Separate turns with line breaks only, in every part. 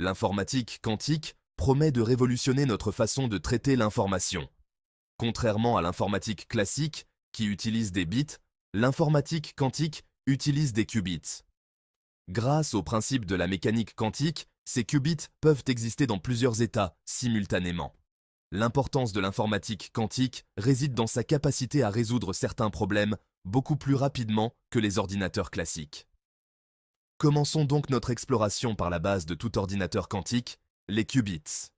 L'informatique quantique promet de révolutionner notre façon de traiter l'information. Contrairement à l'informatique classique, qui utilise des bits, l'informatique quantique utilise des qubits. Grâce au principe de la mécanique quantique, ces qubits peuvent exister dans plusieurs états simultanément. L'importance de l'informatique quantique réside dans sa capacité à résoudre certains problèmes beaucoup plus rapidement que les ordinateurs classiques. Commençons donc notre exploration par la base de tout ordinateur quantique, les qubits.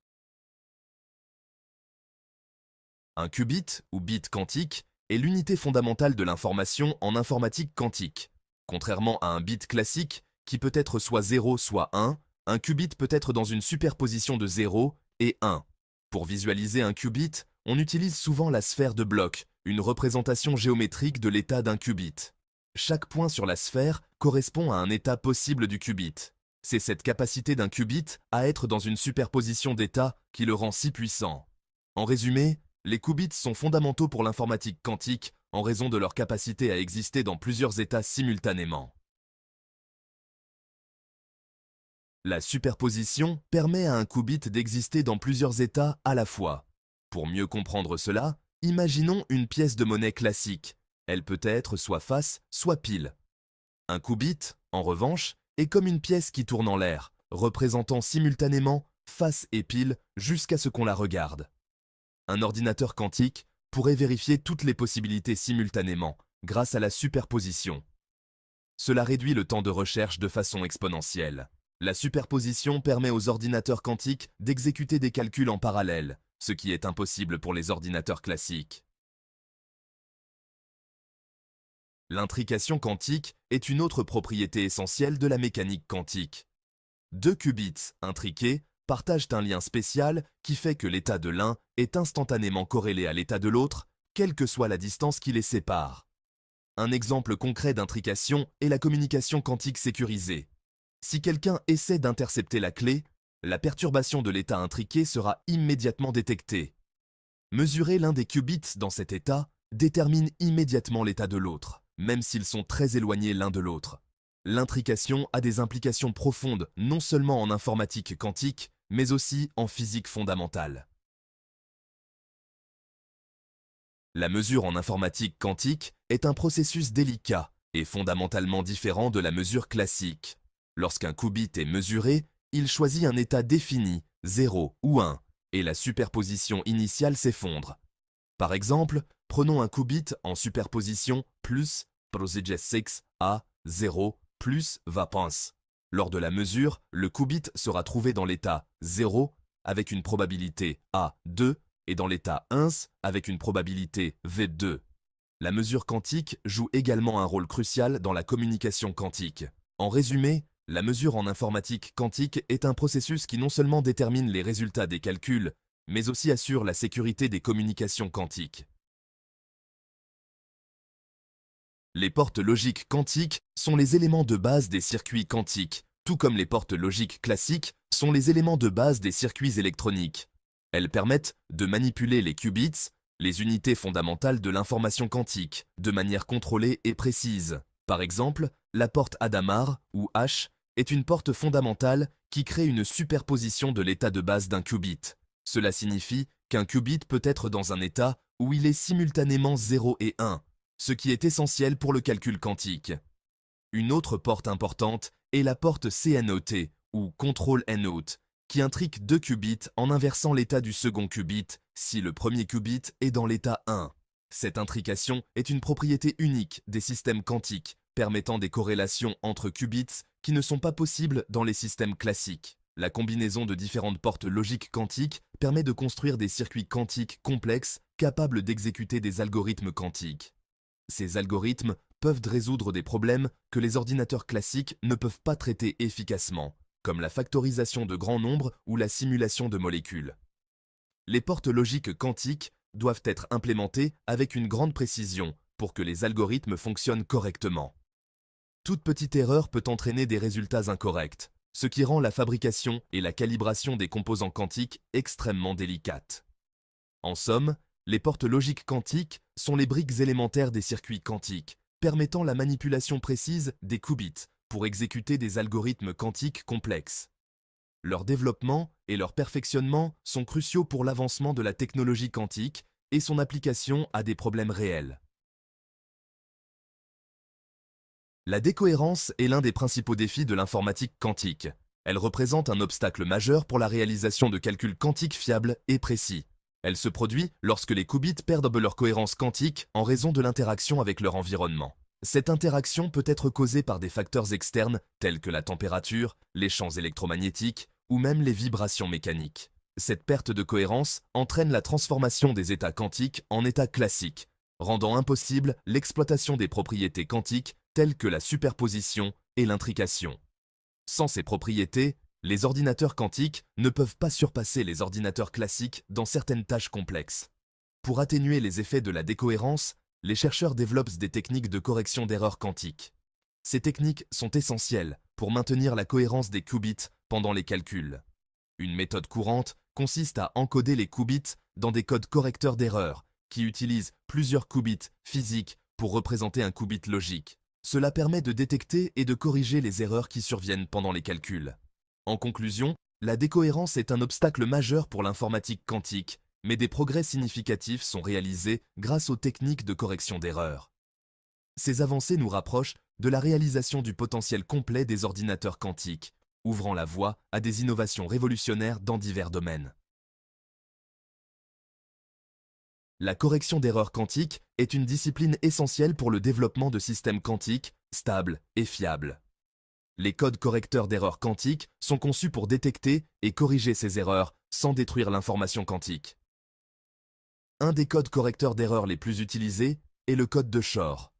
Un qubit, ou bit quantique, est l'unité fondamentale de l'information en informatique quantique. Contrairement à un bit classique, qui peut être soit 0 soit 1, un qubit peut être dans une superposition de 0 et 1. Pour visualiser un qubit, on utilise souvent la sphère de Bloch, une représentation géométrique de l'état d'un qubit. Chaque point sur la sphère correspond à un état possible du qubit. C'est cette capacité d'un qubit à être dans une superposition d'états qui le rend si puissant. En résumé, les qubits sont fondamentaux pour l'informatique quantique en raison de leur capacité à exister dans plusieurs états simultanément. La superposition permet à un qubit d'exister dans plusieurs états à la fois. Pour mieux comprendre cela, imaginons une pièce de monnaie classique. Elle peut être soit face, soit pile. Un qubit, en revanche, est comme une pièce qui tourne en l'air, représentant simultanément face et pile jusqu'à ce qu'on la regarde. Un ordinateur quantique pourrait vérifier toutes les possibilités simultanément grâce à la superposition. Cela réduit le temps de recherche de façon exponentielle. La superposition permet aux ordinateurs quantiques d'exécuter des calculs en parallèle, ce qui est impossible pour les ordinateurs classiques. L'intrication quantique est une autre propriété essentielle de la mécanique quantique. Deux qubits intriqués partagent un lien spécial qui fait que l'état de l'un est instantanément corrélé à l'état de l'autre, quelle que soit la distance qui les sépare. Un exemple concret d'intrication est la communication quantique sécurisée. Si quelqu'un essaie d'intercepter la clé, la perturbation de l'état intriqué sera immédiatement détectée. Mesurer l'un des qubits dans cet état détermine immédiatement l'état de l'autre, même s'ils sont très éloignés l'un de l'autre. L'intrication a des implications profondes non seulement en informatique quantique, mais aussi en physique fondamentale. La mesure en informatique quantique est un processus délicat et fondamentalement différent de la mesure classique. Lorsqu'un qubit est mesuré, il choisit un état défini, 0 ou 1, et la superposition initiale s'effondre. Par exemple, prenons un qubit en superposition plus procedure 6 à 0 plus vapense. Lors de la mesure, le qubit sera trouvé dans l'état 0 avec une probabilité A2 et dans l'état 1 avec une probabilité V2. La mesure quantique joue également un rôle crucial dans la communication quantique. En résumé, la mesure en informatique quantique est un processus qui non seulement détermine les résultats des calculs, mais aussi assure la sécurité des communications quantiques. Les portes logiques quantiques sont les éléments de base des circuits quantiques, tout comme les portes logiques classiques sont les éléments de base des circuits électroniques. Elles permettent de manipuler les qubits, les unités fondamentales de l'information quantique, de manière contrôlée et précise. Par exemple, la porte Hadamard, ou H, est une porte fondamentale qui crée une superposition de l'état de base d'un qubit. Cela signifie qu'un qubit peut être dans un état où il est simultanément 0 et 1, ce qui est essentiel pour le calcul quantique. Une autre porte importante est la porte CNOT, ou Control NOT, qui intrique deux qubits en inversant l'état du second qubit si le premier qubit est dans l'état 1. Cette intrication est une propriété unique des systèmes quantiques, permettant des corrélations entre qubits qui ne sont pas possibles dans les systèmes classiques. La combinaison de différentes portes logiques quantiques permet de construire des circuits quantiques complexes capables d'exécuter des algorithmes quantiques. Ces algorithmes peuvent résoudre des problèmes que les ordinateurs classiques ne peuvent pas traiter efficacement, comme la factorisation de grands nombres ou la simulation de molécules. Les portes logiques quantiques doivent être implémentées avec une grande précision pour que les algorithmes fonctionnent correctement. Toute petite erreur peut entraîner des résultats incorrects, ce qui rend la fabrication et la calibration des composants quantiques extrêmement délicates. En somme, les portes logiques quantiques sont les briques élémentaires des circuits quantiques, permettant la manipulation précise des qubits pour exécuter des algorithmes quantiques complexes. Leur développement et leur perfectionnement sont cruciaux pour l'avancement de la technologie quantique et son application à des problèmes réels. La décohérence est l'un des principaux défis de l'informatique quantique. Elle représente un obstacle majeur pour la réalisation de calculs quantiques fiables et précis. Elle se produit lorsque les qubits perdent leur cohérence quantique en raison de l'interaction avec leur environnement. Cette interaction peut être causée par des facteurs externes tels que la température, les champs électromagnétiques ou même les vibrations mécaniques. Cette perte de cohérence entraîne la transformation des états quantiques en états classiques, rendant impossible l'exploitation des propriétés quantiques telles que la superposition et l'intrication. Sans ces propriétés, les ordinateurs quantiques ne peuvent pas surpasser les ordinateurs classiques dans certaines tâches complexes. Pour atténuer les effets de la décohérence, les chercheurs développent des techniques de correction d'erreurs quantiques. Ces techniques sont essentielles pour maintenir la cohérence des qubits pendant les calculs. Une méthode courante consiste à encoder les qubits dans des codes correcteurs d'erreurs qui utilisent plusieurs qubits physiques pour représenter un qubit logique. Cela permet de détecter et de corriger les erreurs qui surviennent pendant les calculs. En conclusion, la décohérence est un obstacle majeur pour l'informatique quantique, mais des progrès significatifs sont réalisés grâce aux techniques de correction d'erreurs. Ces avancées nous rapprochent de la réalisation du potentiel complet des ordinateurs quantiques, ouvrant la voie à des innovations révolutionnaires dans divers domaines. La correction d'erreurs quantiques est une discipline essentielle pour le développement de systèmes quantiques stables et fiables. Les codes correcteurs d'erreurs quantiques sont conçus pour détecter et corriger ces erreurs sans détruire l'information quantique. Un des codes correcteurs d'erreurs les plus utilisés est le code de Shor.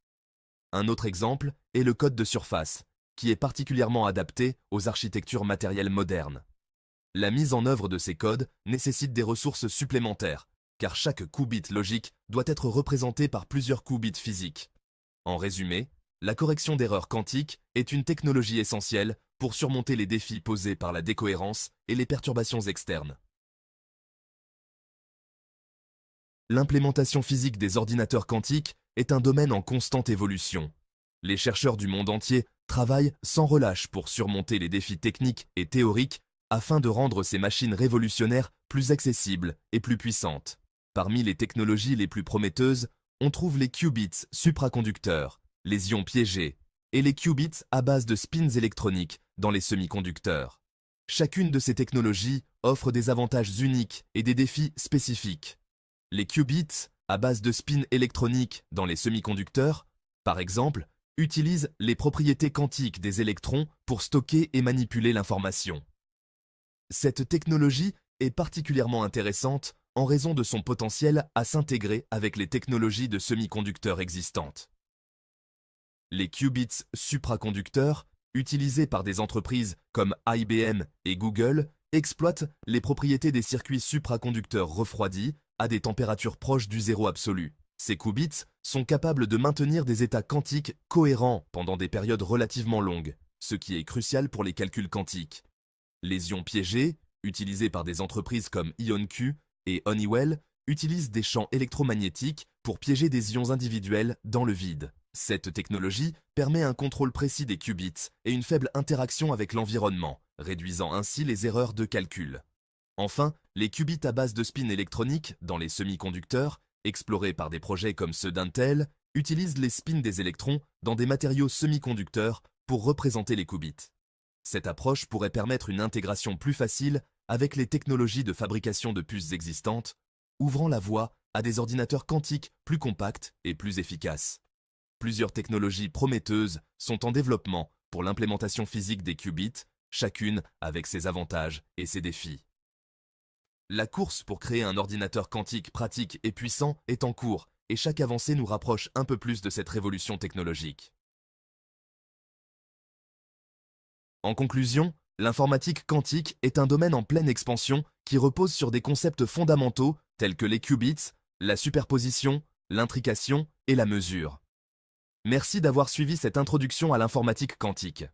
Un autre exemple est le code de surface, qui est particulièrement adapté aux architectures matérielles modernes. La mise en œuvre de ces codes nécessite des ressources supplémentaires, car chaque qubit logique doit être représenté par plusieurs qubits physiques. En résumé, la correction d'erreurs quantiques est une technologie essentielle pour surmonter les défis posés par la décohérence et les perturbations externes. L'implémentation physique des ordinateurs quantiques est un domaine en constante évolution. Les chercheurs du monde entier travaillent sans relâche pour surmonter les défis techniques et théoriques afin de rendre ces machines révolutionnaires plus accessibles et plus puissantes. Parmi les technologies les plus prometteuses, on trouve les qubits supraconducteurs, les ions piégés et les qubits à base de spins électroniques dans les semi-conducteurs. Chacune de ces technologies offre des avantages uniques et des défis spécifiques. Les qubits à base de spins électroniques dans les semi-conducteurs, par exemple, utilisent les propriétés quantiques des électrons pour stocker et manipuler l'information. Cette technologie est particulièrement intéressante en raison de son potentiel à s'intégrer avec les technologies de semi-conducteurs existantes. Les qubits supraconducteurs, utilisés par des entreprises comme IBM et Google, exploitent les propriétés des circuits supraconducteurs refroidis à des températures proches du zéro absolu. Ces qubits sont capables de maintenir des états quantiques cohérents pendant des périodes relativement longues, ce qui est crucial pour les calculs quantiques. Les ions piégés, utilisés par des entreprises comme IonQ et Honeywell, utilisent des champs électromagnétiques pour piéger des ions individuels dans le vide. Cette technologie permet un contrôle précis des qubits et une faible interaction avec l'environnement, réduisant ainsi les erreurs de calcul. Enfin, les qubits à base de spin électroniques dans les semi-conducteurs, explorés par des projets comme ceux d'Intel, utilisent les spins des électrons dans des matériaux semi-conducteurs pour représenter les qubits. Cette approche pourrait permettre une intégration plus facile avec les technologies de fabrication de puces existantes, ouvrant la voie à des ordinateurs quantiques plus compacts et plus efficaces. Plusieurs technologies prometteuses sont en développement pour l'implémentation physique des qubits, chacune avec ses avantages et ses défis. La course pour créer un ordinateur quantique pratique et puissant est en cours, et chaque avancée nous rapproche un peu plus de cette révolution technologique. En conclusion, l'informatique quantique est un domaine en pleine expansion qui repose sur des concepts fondamentaux tels que les qubits, la superposition, l'intrication et la mesure. Merci d'avoir suivi cette introduction à l'informatique quantique.